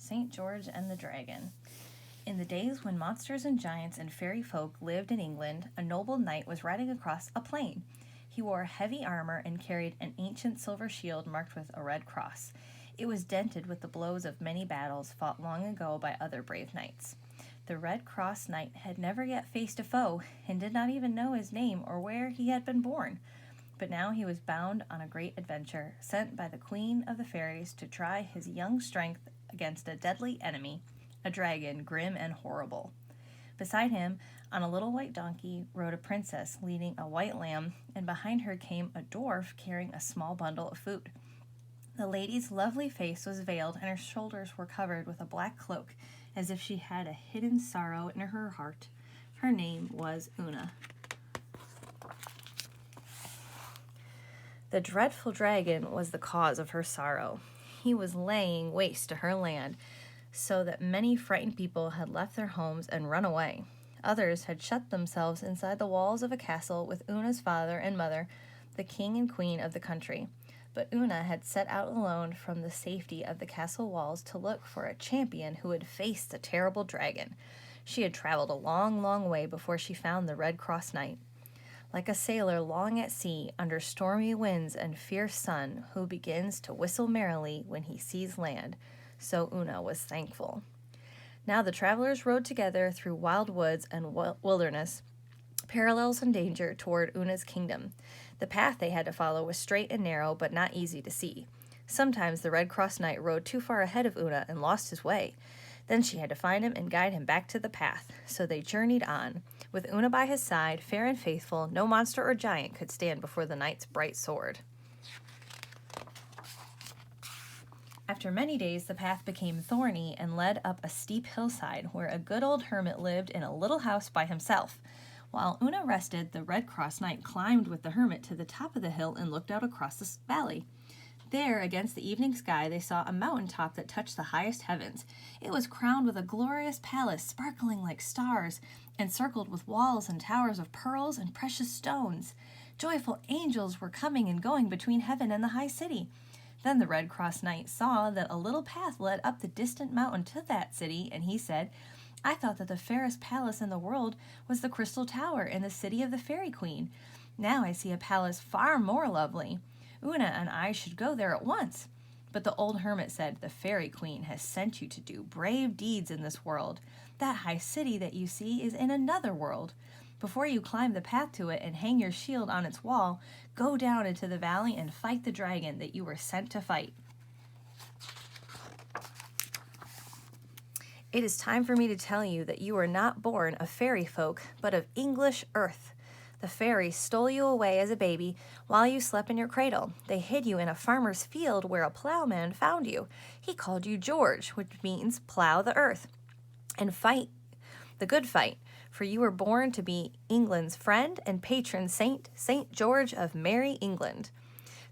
St. George and the Dragon. In the days when monsters and giants and fairy folk lived in England, a noble knight was riding across a plain. He wore heavy armor and carried an ancient silver shield marked with a red cross. It was dented with the blows of many battles fought long ago by other brave knights. The Red Cross Knight had never yet faced a foe and did not even know his name or where he had been born. But now he was bound on a great adventure, sent by the Queen of the Fairies to try his young strength against a deadly enemy, a dragon grim and horrible. Beside him, on a little white donkey, rode a princess leading a white lamb, and behind her came a dwarf carrying a small bundle of food. The lady's lovely face was veiled, and her shoulders were covered with a black cloak, as if she had a hidden sorrow in her heart. Her name was Una. The dreadful dragon was the cause of her sorrow. He was laying waste to her land, so that many frightened people had left their homes and run away. Others had shut themselves inside the walls of a castle with Una's father and mother, the king and queen of the country. But Una had set out alone from the safety of the castle walls to look for a champion who would face the terrible dragon. She had traveled a long, long way before she found the Red Cross Knight. Like a sailor long at sea under stormy winds and fierce sun, who begins to whistle merrily when he sees land, so Una was thankful. Now the travelers rode together through wild woods and wilderness, parallels and danger toward Una's kingdom. The path they had to follow was straight and narrow, but not easy to see. Sometimes the Red Cross Knight rode too far ahead of Una and lost his way. Then she had to find him and guide him back to the path. So they journeyed on. With Una by his side, fair and faithful, no monster or giant could stand before the knight's bright sword. After many days, the path became thorny and led up a steep hillside where a good old hermit lived in a little house by himself. While Una rested, the Red Cross Knight climbed with the hermit to the top of the hill and looked out across the valley. There, against the evening sky, they saw a mountain top that touched the highest heavens. It was crowned with a glorious palace, sparkling like stars, encircled with walls and towers of pearls and precious stones. Joyful angels were coming and going between heaven and the high city. Then the Red Cross Knight saw that a little path led up the distant mountain to that city, and he said, "I thought that the fairest palace in the world was the Crystal Tower in the city of the Fairy Queen. Now I see a palace far more lovely. Una and I should go there at once." But the old hermit said, "The Fairy Queen has sent you to do brave deeds in this world. That high city that you see is in another world. Before you climb the path to it and hang your shield on its wall, go down into the valley and fight the dragon that you were sent to fight." It is time for me to tell you that you were not born of fairy folk, but of English earth. The fairies stole you away as a baby while you slept in your cradle. They hid you in a farmer's field where a plowman found you. He called you George, which means plow the earth, and fight the good fight, for you were born to be England's friend and patron saint, St. George of merry England.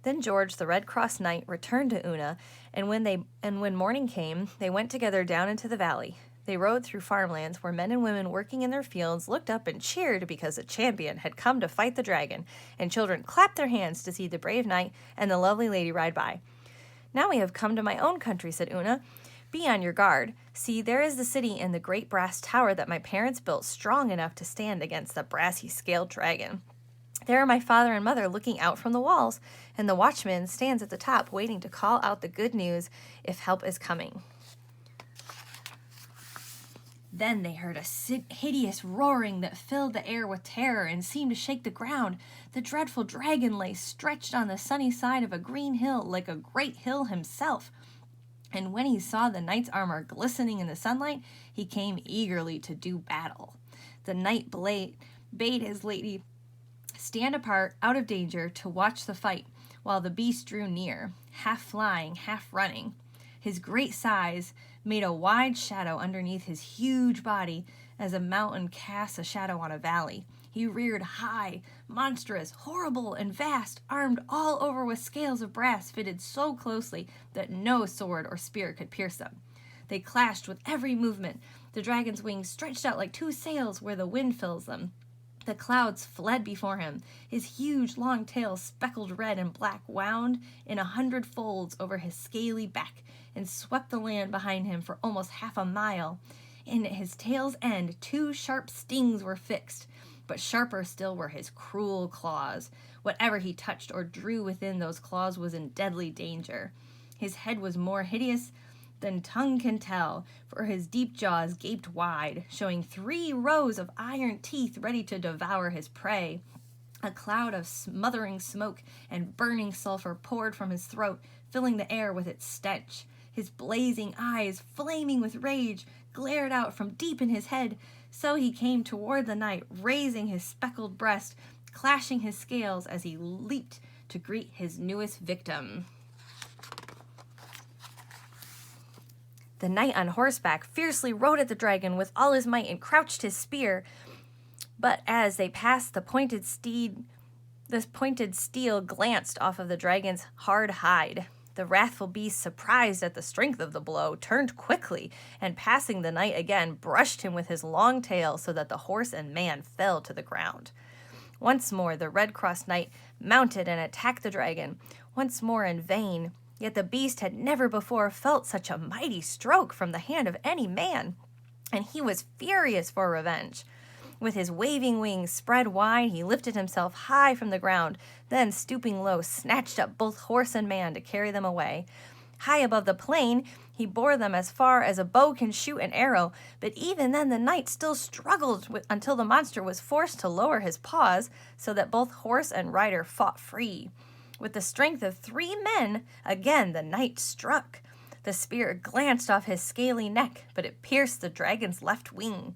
Then George, the Red Cross Knight, returned to Una, and when morning came, they went together down into the valley. They rode through farmlands where men and women working in their fields looked up and cheered because a champion had come to fight the dragon, and children clapped their hands to see the brave knight and the lovely lady ride by. "Now we have come to my own country," said Una. "Be on your guard. See, there is the city and the great brass tower that my parents built strong enough to stand against the brassy scaled dragon. There are my father and mother looking out from the walls, and the watchman stands at the top waiting to call out the good news if help is coming." Then they heard a hideous roaring that filled the air with terror and seemed to shake the ground. The dreadful dragon lay stretched on the sunny side of a green hill like a great hill himself. And when he saw the knight's armor glistening in the sunlight, he came eagerly to do battle. The knight bade his lady stand apart, out of danger, to watch the fight, while the beast drew near, half flying, half running. His great size made a wide shadow underneath his huge body, as a mountain casts a shadow on a valley. He reared high, monstrous, horrible, and vast, armed all over with scales of brass fitted so closely that no sword or spear could pierce them. They clashed with every movement. The dragon's wings stretched out like two sails where the wind fills them. The clouds fled before him. His huge long tail, speckled red and black, wound in 100 folds over his scaly back and swept the land behind him for almost half a mile. In his tail's end, 2 sharp stings were fixed, but sharper still were his cruel claws. Whatever he touched or drew within those claws was in deadly danger. His head was more hideous than tongue can tell, for his deep jaws gaped wide, showing 3 rows of iron teeth ready to devour his prey. A cloud of smothering smoke and burning sulfur poured from his throat, filling the air with its stench. His blazing eyes, flaming with rage, glared out from deep in his head. So he came toward the knight, raising his speckled breast, clashing his scales as he leaped to greet his newest victim. The knight on horseback fiercely rode at the dragon with all his might and crouched his spear. But as they passed, the pointed steel glanced off of the dragon's hard hide. The wrathful beast, surprised at the strength of the blow, turned quickly, and passing the knight again, brushed him with his long tail so that the horse and man fell to the ground. Once more the Red Cross Knight mounted and attacked the dragon, once more in vain. Yet the beast had never before felt such a mighty stroke from the hand of any man, and he was furious for revenge. With his waving wings spread wide, he lifted himself high from the ground, then, stooping low, snatched up both horse and man to carry them away. High above the plain, he bore them as far as a bow can shoot an arrow, but even then the knight still struggled until the monster was forced to lower his paws, so that both horse and rider fought free. With the strength of 3 men, again the knight struck. The spear glanced off his scaly neck, but it pierced the dragon's left wing.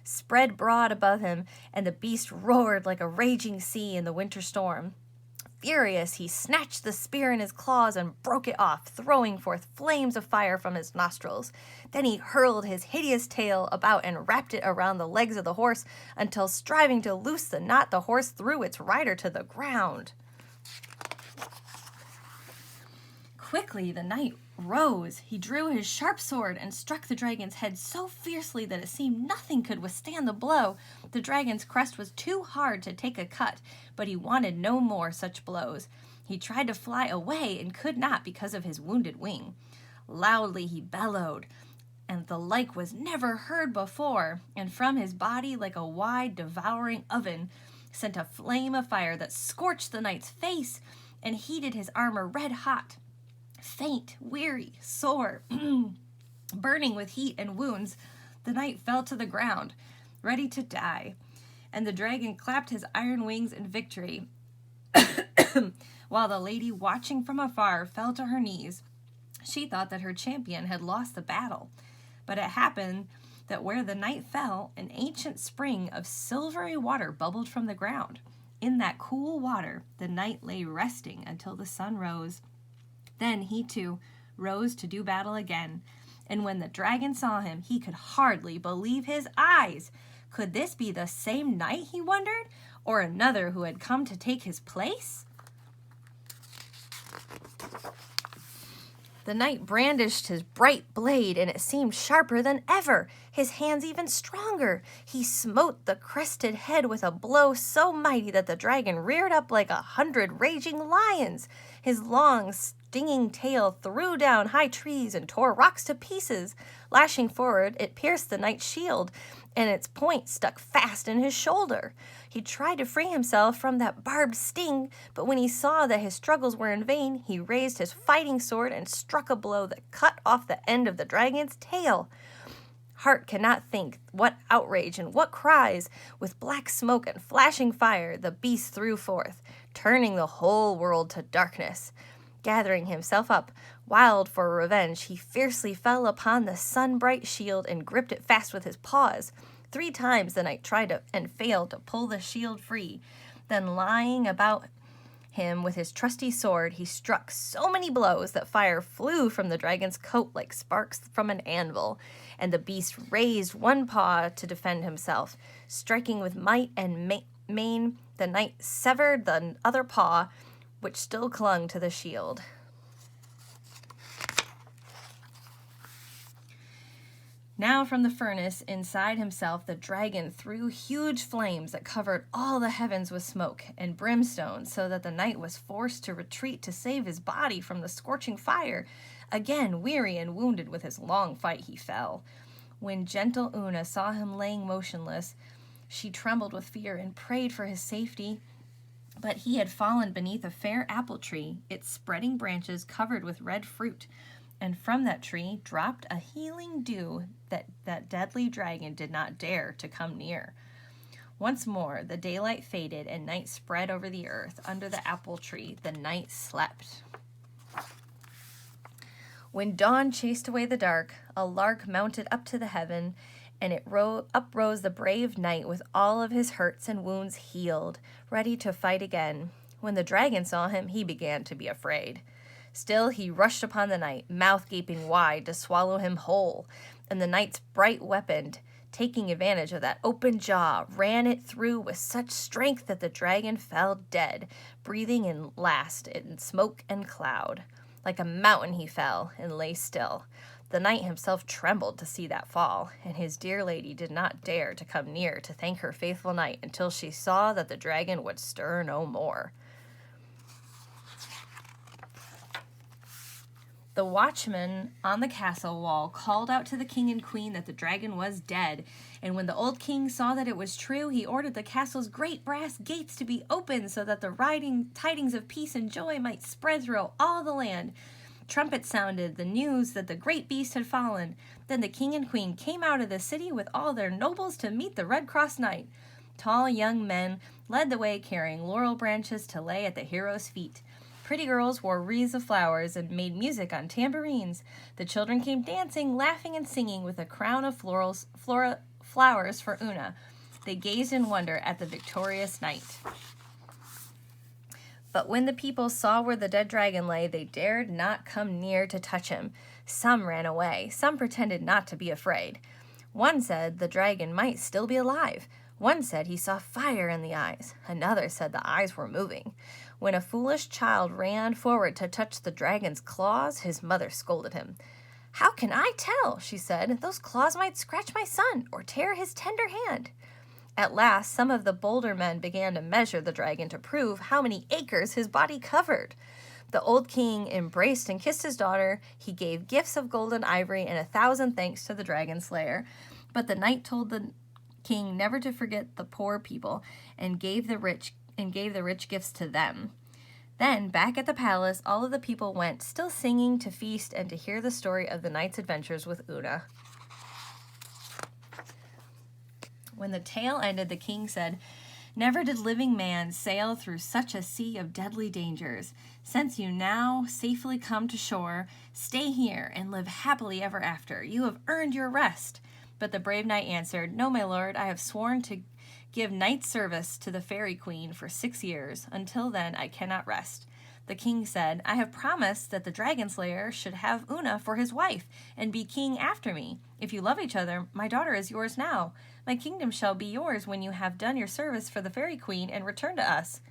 Spread broad above him, and the beast roared like a raging sea in the winter storm. Furious, he snatched the spear in his claws and broke it off, throwing forth flames of fire from his nostrils. Then he hurled his hideous tail about and wrapped it around the legs of the horse until, striving to loose the knot, the horse threw its rider to the ground. Quickly the knight rose. He drew his sharp sword and struck the dragon's head so fiercely that it seemed nothing could withstand the blow. The dragon's crest was too hard to take a cut, but he wanted no more such blows. He tried to fly away and could not because of his wounded wing. Loudly he bellowed, and the like was never heard before, and from his body, like a wide devouring oven, sent a flame of fire that scorched the knight's face and heated his armor red hot. Faint, weary, sore, burning with heat and wounds, the knight fell to the ground, ready to die, and the dragon clapped his iron wings in victory, while the lady, watching from afar, fell to her knees. She thought that her champion had lost the battle, but it happened that where the knight fell, an ancient spring of silvery water bubbled from the ground. In that cool water, the knight lay resting until the sun rose. Then he, too, rose to do battle again, and when the dragon saw him, he could hardly believe his eyes. Could this be the same knight, he wondered, or another who had come to take his place? The knight brandished his bright blade, and it seemed sharper than ever, his hands even stronger. He smote the crested head with a blow so mighty that the dragon reared up like 100 raging lions. His long, stinging tail threw down high trees and tore rocks to pieces. Lashing forward, it pierced the knight's shield, and its point stuck fast in his shoulder. He tried to free himself from that barbed sting, but when he saw that his struggles were in vain, he raised his fighting sword and struck a blow that cut off the end of the dragon's tail. Heart cannot think what outrage and what cries, with black smoke and flashing fire, the beast threw forth, turning the whole world to darkness. Gathering himself up, wild for revenge, he fiercely fell upon the sun-bright shield and gripped it fast with his paws. 3 times the knight tried to and failed to pull the shield free. Then, lying about him with his trusty sword, he struck so many blows that fire flew from the dragon's coat like sparks from an anvil, and the beast raised one paw to defend himself. Striking with might and main, the knight severed the other paw, which still clung to the shield. Now from the furnace inside himself the dragon threw huge flames that covered all the heavens with smoke and brimstone, so that the knight was forced to retreat to save his body from the scorching fire. Again, weary and wounded with his long fight, he fell. When gentle Una saw him laying motionless, she trembled with fear and prayed for his safety. But he had fallen beneath a fair apple tree, its spreading branches covered with red fruit, and from that tree dropped a healing dew that deadly dragon did not dare to come near. Once more the daylight faded and night spread over the earth. Under the apple tree the knight slept. When dawn chased away the dark, a lark mounted up to the heaven, and uprose the brave knight with all of his hurts and wounds healed, ready to fight again. When the dragon saw him, he began to be afraid. Still he rushed upon the knight, mouth gaping wide to swallow him whole, and the knight's bright weapon, taking advantage of that open jaw, ran it through with such strength that the dragon fell dead, breathing in last in smoke and cloud. Like a mountain he fell and lay still. The knight himself trembled to see that fall, and his dear lady did not dare to come near to thank her faithful knight until she saw that the dragon would stir no more. The watchman on the castle wall called out to the king and queen that the dragon was dead, and when the old king saw that it was true, he ordered the castle's great brass gates to be opened so that the tidings of peace and joy might spread through all the land. Trumpets sounded the news that the great beast had fallen. Then the king and queen came out of the city with all their nobles to meet the Red Cross Knight. Tall young men led the way carrying laurel branches to lay at the hero's feet. Pretty girls wore wreaths of flowers and made music on tambourines. The children came dancing, laughing, and singing with a crown of flowers for Una. They gazed in wonder at the victorious knight. But when the people saw where the dead dragon lay, they dared not come near to touch him. Some ran away. Some pretended not to be afraid. One said the dragon might still be alive. One said he saw fire in the eyes. Another said the eyes were moving. When a foolish child ran forward to touch the dragon's claws, his mother scolded him. "How can I tell?" she said. "Those claws might scratch my son or tear his tender hand." At last, some of the bolder men began to measure the dragon to prove how many acres his body covered. The old king embraced and kissed his daughter. He gave gifts of gold and ivory and 1,000 thanks to the dragon slayer. But the knight told the king never to forget the poor people and gave the rich gifts to them. Then, back at the palace, all of the people went, still singing, to feast and to hear the story of the knight's adventures with Una. When the tale ended, the king said, "Never did living man sail through such a sea of deadly dangers. Since you now safely come to shore, stay here and live happily ever after. You have earned your rest." But the brave knight answered, "No, my lord, I have sworn to give knight service to the fairy queen for 6 years. Until then, I cannot rest." The king said, "I have promised that the dragon slayer should have Una for his wife and be king after me. If you love each other, my daughter is yours now. My kingdom shall be yours when you have done your service for the fairy queen and return to us."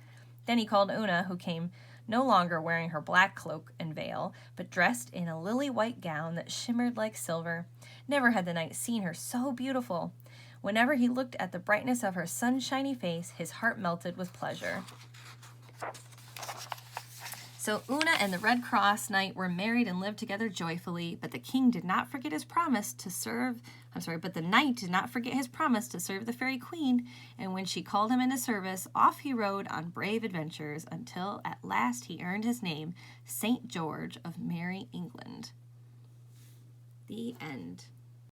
Then he called Una, who came no longer wearing her black cloak and veil, but dressed in a lily-white gown that shimmered like silver. Never had the knight seen her so beautiful. Whenever he looked at the brightness of her sunshiny face, his heart melted with pleasure. So Una and the Red Cross Knight were married and lived together joyfully, but the king did not forget his promise to serve, but the knight did not forget his promise to serve the fairy queen, and when she called him into service, off he rode on brave adventures until at last he earned his name, St. George of Merry England. The end.